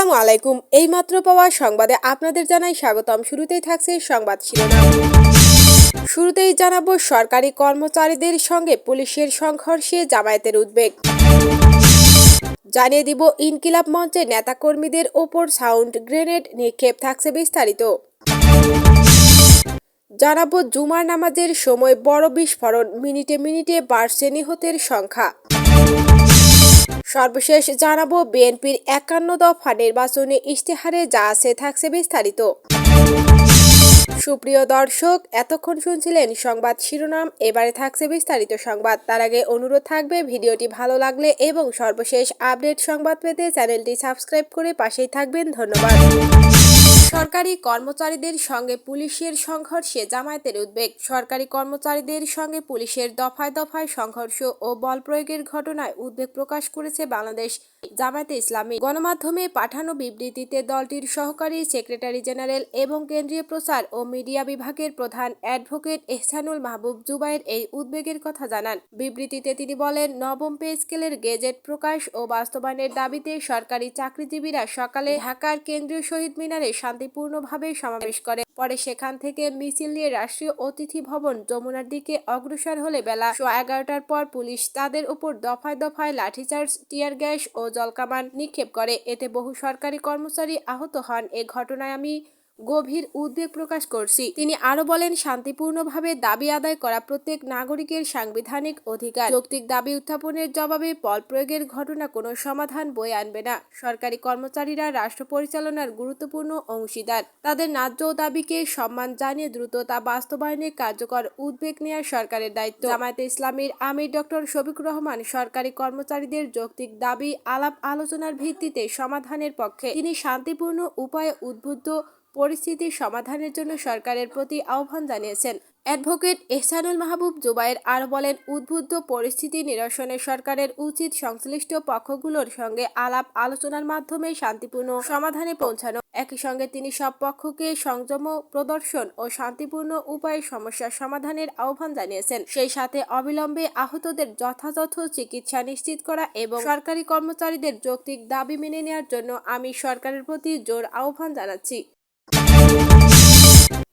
আসসালামু আলাইকুম। এইমাত্র পাওয়া সংবাদে আপনাদের জানাই স্বাগতম। শুরুতেই থাকছে সংবাদ শিরোনাম। শুরুতেই জানাবো সরকারি কর্মচারীদের সঙ্গে পুলিশের সংঘর্ষে জামায়াতের উদ্বেগ। জানিয়ে দিব ইনকিলাব মঞ্চের নেতাকর্মীদের ওপর সাউন্ড গ্রেনেড নিক্ষেপ। থাকছে বিস্তারিত। জানাবো জুমার নামাজের সময় বড় বিস্ফোরণ, মিনিটে মিনিটে বাড়ছে নিহতের সংখ্যা। সর্বশেষ জানাবো বিএনপির ৫১ দফা নির্বাচনী ইশতেহারে যা আছে। থাকছে বিস্তারিত। সুপ্রিয় দর্শক, এতক্ষণ শুনছিলেন সংবাদ শিরোনাম, এবারে থাকছে বিস্তারিত সংবাদ। তার আগে অনুরোধ থাকবে ভিডিওটি ভালো লাগলে এবং সর্বশেষ আপডেট সংবাদ পেতে চ্যানেলটি সাবস্ক্রাইব করে পাশেই থাকবেন। ধন্যবাদ। সরকারি কর্মচারীদের সঙ্গে পুলিশের সংঘর্ষে জামায়াতের উদ্বেগ। সরকারি কর্মচারীদের সঙ্গে পুলিশের দফায় দফায় সংঘর্ষ ও বল প্রয়োগের ঘটনায় উদ্বেগ প্রকাশ করেছে বাংলাদেশ জামায়াতে ইসলামী। গণমাধ্যমে পাঠানো বিবৃতিতে দলটির সহকারী সেক্রেটারি জেনারেল এবং কেন্দ্রীয় প্রচার ও মিডিয়া বিভাগের প্রধান অ্যাডভোকেট এহসানুল মাহবুব জুবায়ের এই উদ্বেগের কথা জানান। বিবৃতিতে তিনি বলেন, নবম পে স্কেলের গেজেট প্রকাশ ও বাস্তবায়নের দাবিতে সরকারি চাকরিজীবীরা সকালে ঢাকার কেন্দ্রীয় শহীদ মিনারে শান্তিপূর্ণভাবে সমাবেশ করে। পরে সেখান থেকে মিছিল নিয়ে রাষ্ট্রীয় অতিথি ভবন যমুনার দিকে অগ্রসর হলে বেলা 11টার পর পুলিশ তাদের উপর দফায় দফায় লাঠিচার্জ, টিয়ার গ্যাস ও জলকামান নিক্ষেপ করে। এতে বহু সরকারি কর্মচারী আহত হন। এ ঘটনায় আমি গভীর উদ্বেগ প্রকাশ করছি। তিনি আরো বলেন, শান্তিপূর্ণভাবে দাবি আদায় করা প্রত্যেক নাগরিকের সাংবিধানিক অধিকার। যৌক্তিক দাবি উত্থাপনের জবাবে বল প্রয়োগের ঘটনা কোনো সমাধান বয়ে আনবে না। সরকারি কর্মচারীরা রাষ্ট্র পরিচালনার গুরুত্বপূর্ণ অংশীদার। তাদের ন্যায্য দাবিকে সম্মান জানিয়ে দ্রুত তা বাস্তবায়নে কার্যকর উদ্যোগ নেওয়া সরকারের দায়িত্ব। জামায়াতে ইসলামীর আমির ডক্টর শফিকুর রহমান সরকারি কর্মচারীদের যৌক্তিক দাবি আলাপ আলোচনার ভিত্তিতে সমাধানের পক্ষে। তিনি শান্তিপূর্ণ উপায়ে উদ্বুদ্ধ পরিস্থিতির সমাধানের জন্য সরকারের প্রতি আহ্বান জানিয়েছেন। অ্যাডভোকেট এহসানুল মাহবুব জুবায়ের আরও বলেন, উদ্বুদ্ধ পরিস্থিতি নিরসনে সরকারের উচিত সংশ্লিষ্ট পক্ষগুলোর সঙ্গে আলাপ আলোচনার মাধ্যমে শান্তিপূর্ণ সমাধানে পৌঁছানো। একই সঙ্গে তিনি সব পক্ষকে সংযম প্রদর্শন ও শান্তিপূর্ণ উপায়ে সমস্যার সমাধানের আহ্বান জানিয়েছেন। সেই সাথে অবিলম্বে আহতদের যথাযথ চিকিৎসা নিশ্চিত করা এবং সরকারি কর্মচারীদের যৌক্তিক দাবি মেনে নেওয়ার জন্য আমি সরকারের প্রতি জোর আহ্বান জানাচ্ছি।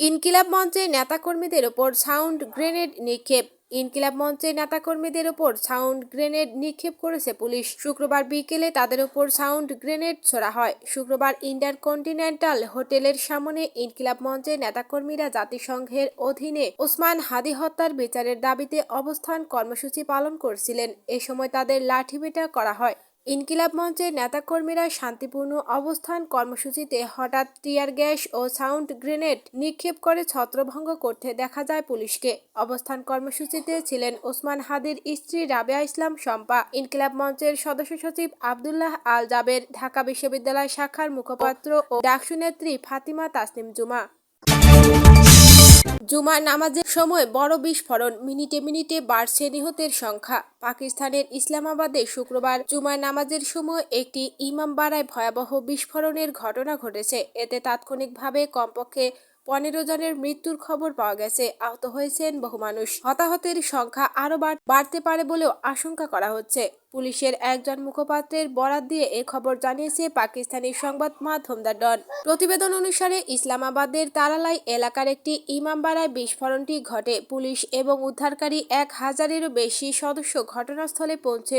ইনকিলাব মঞ্চে নেতাকর্মীদের ওপর সাউন্ড গ্রেনেড নিক্ষেপ। ইনকিলাব মঞ্চের নেতাকর্মীদের ওপর সাউন্ড গ্রেনেড নিক্ষেপ করেছে পুলিশ। শুক্রবার বিকেলে তাদের ওপর সাউন্ড গ্রেনেড ছোড়া হয়। শুক্রবার ইন্টারকন্টিনেন্টাল হোটেলের সামনে ইনকিলাব মঞ্চের নেতাকর্মীরা জাতিসংঘের অধীনে ওসমান হাদি হত্যার বিচারের দাবিতে অবস্থান কর্মসূচি পালন করছিলেন। এ সময় তাদের লাঠিপেটা করা হয়। ইনকিলাব মঞ্চের নেতাকর্মীরা শান্তিপূর্ণ অবস্থান কর্মসূচিতে হঠাৎ টিয়ার গ্যাস ও সাউন্ড গ্রেনেড নিক্ষেপ করে ছত্রভঙ্গ করতে দেখা যায় পুলিশকে। অবস্থান কর্মসূচিতে ছিলেন ওসমান হাদির স্ত্রী রাবেয়া ইসলাম শম্পা, ইনকিলাব মঞ্চের সদস্য সচিব আব্দুল্লাহ আল জাবের, ঢাকা বিশ্ববিদ্যালয় শাখার মুখপাত্র ও ডাকসু নেত্রী ফাতিমা তাসনিম জুমা। জুমার নামাজের সময় বড় বিস্ফোরণ, মিনিটে মিনিটে বাড়ছে নিহতের সংখ্যা। পাকিস্তানের ইসলামাবাদে শুক্রবার জুমার নামাজের সময় একটি ইমামবাড়ায় ভয়াবহ বিস্ফোরণের ঘটনা ঘটেছে। এতে তাৎক্ষণিকভাবে কমপক্ষে 15 জনের মৃত্যুর খবর পাওয়া গেছে। আহত হয়েছেন বহু মানুষ। হতাহতের সংখ্যা আরও বাড়তে পারে বলেও আশঙ্কা করা হচ্ছে। পুলিশের একজন মুখপাত্রের বরাত দিয়ে এ খবর জানিয়েছে পাকিস্তানি সংবাদ মাধ্যম দ্য ডন। প্রতিবেদন অনুসারে ইসলামাবাদের তারালাই এলাকার একটি ইমামবাড়ায় বিস্ফোরণটি ঘটে। পুলিশ এবং উদ্ধারকারী 1000-এরও বেশি সদস্য ঘটনাস্থলে পৌঁছে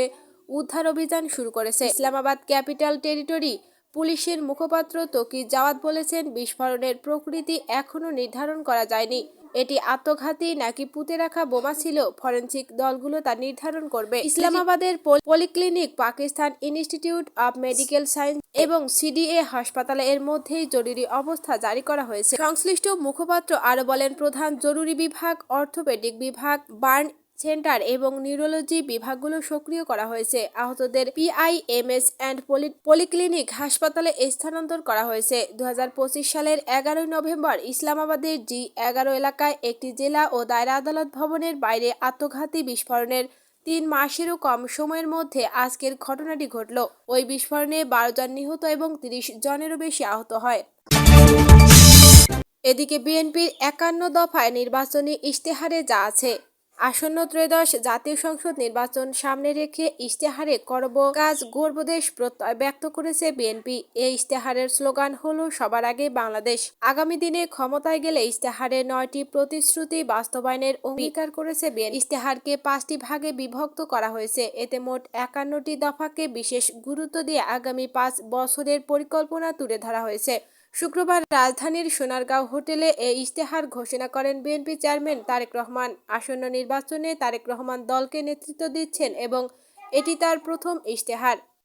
উদ্ধার অভিযান শুরু করেছে। ইসলামাবাদ ক্যাপিটাল টেরিটরি পুলিশের মুখপাত্র তকি জাওয়াদ বলেছেন, বিস্ফোরণের প্রকৃতি এখনও নির্ধারণ করা যায়নি। এটি আত্মঘাতী নাকি পুঁতে রাখা বোমা ছিল, ফরেনসিক দলগুলো তা নির্ধারণ করবে। ইসলামাবাদের polyclinic, Pakistan Institute of Medical Science এবং সিডিএ হাসপাতালে এর মধ্যেই জরুরি অবস্থা জারি করা হয়েছে। সংশ্লিষ্ট মুখপাত্র আরও বলেন, প্রধান জরুরি বিভাগ, অর্থোপেডিক বিভাগ, বার্ন সেন্টার এবং নিউরোলজি বিভাগগুলো সক্রিয় করা হয়েছে। আহতদের পিআইএমএস অ্যান্ড পলিক্লিনিক হাসপাতালে স্থানান্তর করা হয়েছে। 2025 সালের 11 নভেম্বর ইসলামাবাদের G11 এলাকায় একটি জেলা ও দায়রা আদালত ভবনের বাইরে আত্মঘাতী বিস্ফোরণের 3 মাসেরও কম সময়ের মধ্যে আজকের ঘটনাটি ঘটল। ওই বিস্ফোরণে 12 জন নিহত এবং 30 জনেরও বেশি আহত হয়। এদিকে বিএনপির 51 দফায় নির্বাচনী ইশতেহারে যা আছে। আসন্ন ত্রয়োদশ জাতীয় সংসদ নির্বাচন সামনে রেখে ইশতেহারে করব কাজ গর্বদেশ প্রত্যয় ব্যক্ত করেছে বিএনপি। এই ইশতেহারের স্লোগান হলো সবার আগে বাংলাদেশ। আগামী দিনে ক্ষমতায় গেলে ইশতেহারে 9টি প্রতিশ্রুতি বাস্তবায়নের অঙ্গীকার করেছে বিএনপি। ইশতেহারকে 5টি ভাগে বিভক্ত করা হয়েছে। এতে মোট 51টি দফাকে বিশেষ গুরুত্ব দিয়ে আগামী 5 বছরের পরিকল্পনা তুলে ধরা হয়েছে। শুক্রবার রাজধানীর সোনারগাঁও হোটেলে এই ইশতেহার ঘোষণা করেন বিএনপি চেয়ারম্যান তারেক রহমান। আসন্ন নির্বাচনে তারেক রহমান দলকে নেতৃত্ব দিচ্ছেন এবং এটি তার প্রথম ইশতেহার।